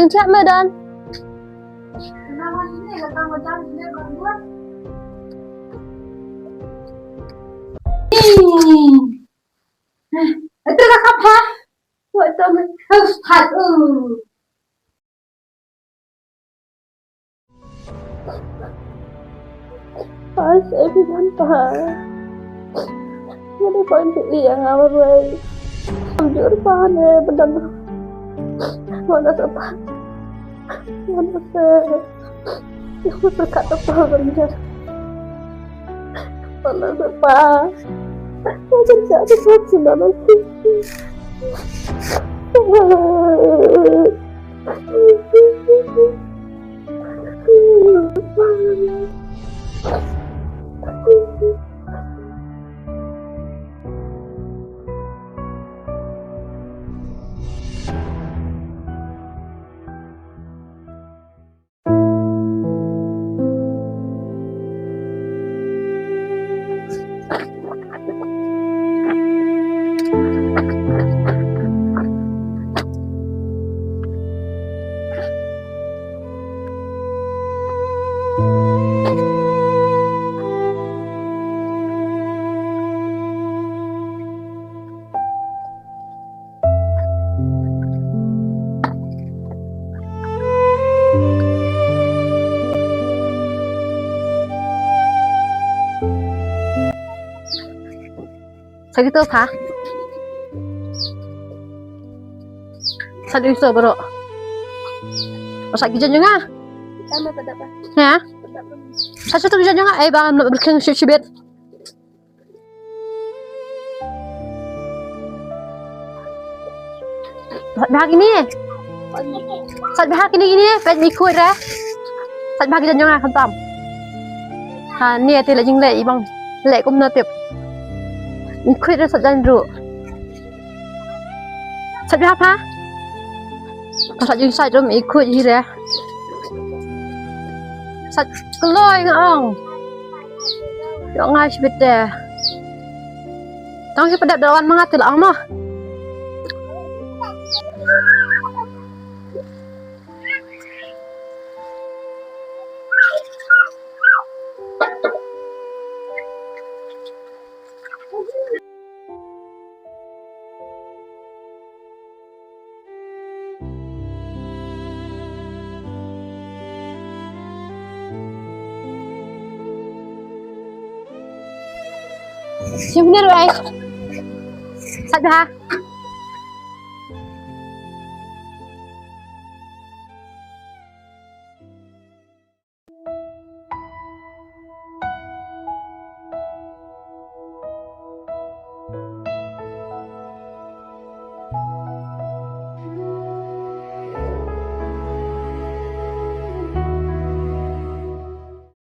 Đừng chạm mơ đơn. Itu dah apa? Vậy tôi mới Harus thật saya bilang Pak. Jadi panti yang awal jujur Pak benar mana apa? Mana yang berkata Pak benar. Mana apa? Macam jadi sudah nanti. Sakit apa? Sakit itu bro. Sakit juga? Sama pada apa? Ya? Sakit itu juga? Bang berkeng sibit. Bahag ini. Sakit bahag ini. Pet mikul dah. Sakit bahag juga kan? Ha, ni ati lagi lek ibang lek kum natip. Ikut dah saja dulu. Saja apa? Saja yang saja ikut je dah. Saja keluar ngong. Yang ngai sebetulnya. Tang si pedap dawan mengatil amah. Siapa ni Rai? Saja.